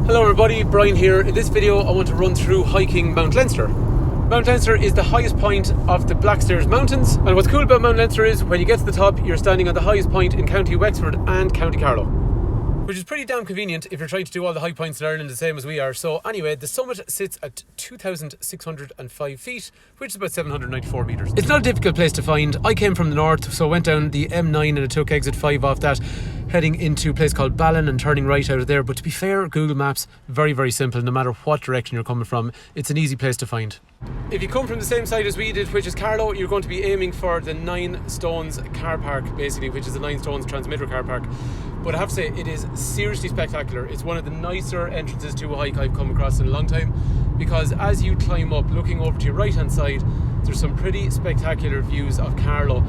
Hello everybody, Brian here. In this video I want to run through hiking Mount Leinster. Mount Leinster is the highest point of the Blackstairs Mountains, and what's cool about Mount Leinster is when you get to the top you're standing on the highest point in County Wexford and County Carlow, which is pretty damn convenient if you're trying to do all the high points in Ireland the same as we are. So anyway, the summit sits at 2,605 feet, which is about 794 metres. It's not a difficult place to find. I came from the north, so I went down the M9 and I took exit 5 off that, heading into a place called Ballin and turning right out of there. But to be fair, Google Maps, very simple. No matter what direction you're coming from, it's an easy place to find. If you come from the same side as we did, which is Carlow, you're going to be aiming for the 9 Stones car park, basically, which is the 9 Stones transmitter car park. But I have to say, it is seriously spectacular. It's one of the nicer entrances to a hike I've come across in a long time, because as you climb up, looking over to your right hand side, there's some pretty spectacular views of Carlow.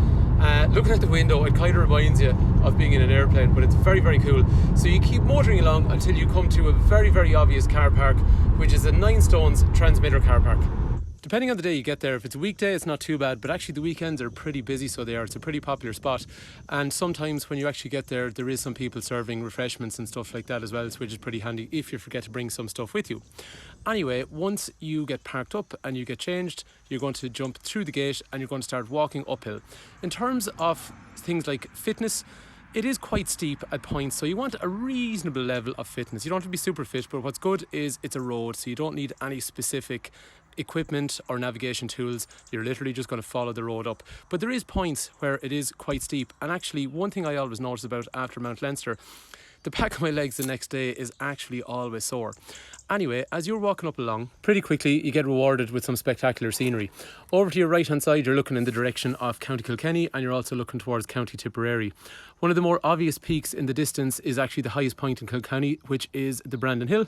Looking at the window, it kind of reminds you of being in an airplane, but it's very cool. So you keep motoring along until you come to a very obvious car park, which is a 9 Stones transmitter car park. Depending on the day you get there, if it's a weekday it's not too bad, but actually the weekends are pretty busy, so it's a pretty popular spot. And sometimes when you actually get there, there is some people serving refreshments and stuff like that as well, which is pretty handy if you forget to bring some stuff with you. Anyway, once you get parked up and you get changed, you're going to jump through the gate and you're going to start walking uphill. In terms of things like fitness, it is quite steep at points, so you want a reasonable level of fitness. You don't have to be super fit, but what's good is it's a road, so you don't need any specific equipment or navigation tools. You're literally just going to follow the road up. But there is points where it is quite steep, and actually one thing I always notice about after Mount Leinster, the back of my legs the next day is actually always sore. Anyway, as you're walking up along, pretty quickly you get rewarded with some spectacular scenery. Over to your right hand side you're looking in the direction of County Kilkenny, and you're also looking towards County Tipperary. One of the more obvious peaks in the distance is actually the highest point in Kilkenny, which is the Brandon Hill.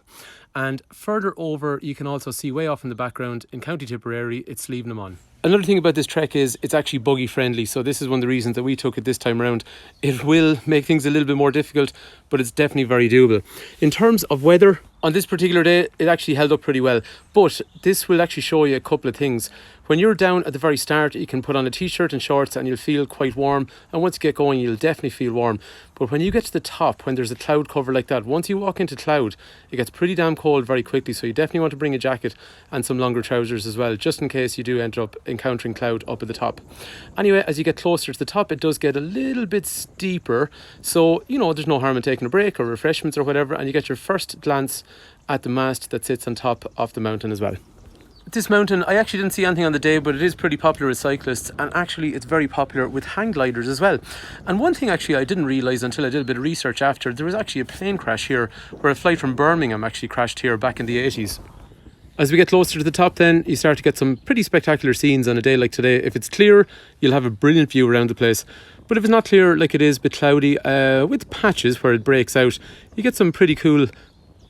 And further over you can also see way off in the background in County Tipperary, it's Slievenamon. Another thing about this trek is it's actually buggy friendly, so this is one of the reasons that we took it this time around. It will make things a little bit more difficult, but it's definitely very doable. In terms of weather, on this particular day it actually held up pretty well, but this will actually show you a couple of things. When you're down at the very start, you can put on a t-shirt and shorts and you'll feel quite warm, and once you get going you'll definitely feel warm. But when you get to the top, when there's a cloud cover like that, once you walk into cloud it gets pretty damn cold very quickly, so you definitely want to bring a jacket and some longer trousers as well, just in case you do end up encountering cloud up at the top. Anyway, as you get closer to the top it does get a little bit steeper, so you know there's no harm in taking a break or refreshments or whatever, and you get your first glance at the mast that sits on top of the mountain as well. This mountain, I actually didn't see anything on the day, but it is pretty popular with cyclists, and actually it's very popular with hang gliders as well. And one thing actually I didn't realise until I did a bit of research after, there was actually a plane crash here where a flight from Birmingham actually crashed here back in the 80s. As we get closer to the top then, you start to get some pretty spectacular scenes on a day like today. If it's clear, you'll have a brilliant view around the place. But if it's not clear, like it is, a bit cloudy, with patches where it breaks out, you get some pretty cool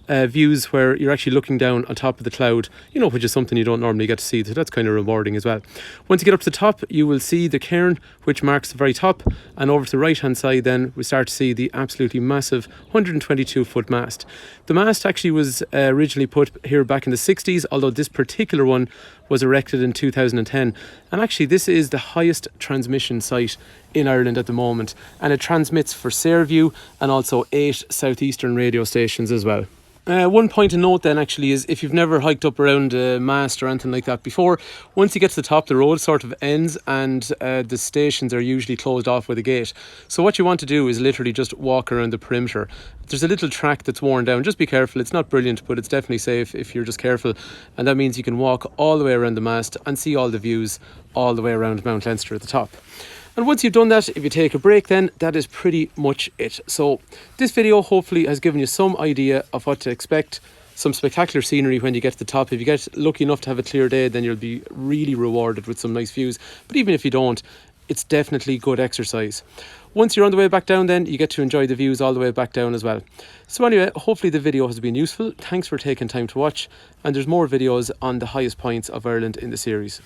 views where you're actually looking down on top of the cloud, you know, which is something you don't normally get to see, so that's kind of rewarding as well. Once you get up to the top you will see the cairn, which marks the very top, and over to the right hand side then we start to see the absolutely massive 122 foot mast. The mast actually was originally put here back in the 60s, although this particular one was erected in 2010, and actually this is the highest transmission site in Ireland at the moment, and it transmits for Sairview and also 8 southeastern radio stations as well. One point to note then actually is if you've never hiked up around a mast or anything like that before, once you get to the top the road sort of ends, and the stations are usually closed off with a gate. So what you want to do is literally just walk around the perimeter. There's a little track that's worn down, just be careful, it's not brilliant but it's definitely safe if you're just careful, and that means you can walk all the way around the mast and see all the views all the way around Mount Leinster at the top. And once you've done that, if you take a break then, that is pretty much it. So this video hopefully has given you some idea of what to expect, some spectacular scenery when you get to the top. If you get lucky enough to have a clear day, then you'll be really rewarded with some nice views. But even if you don't, it's definitely good exercise. Once you're on the way back down then, you get to enjoy the views all the way back down as well. So anyway, hopefully the video has been useful. Thanks for taking time to watch, and there's more videos on the highest points of Ireland in the series.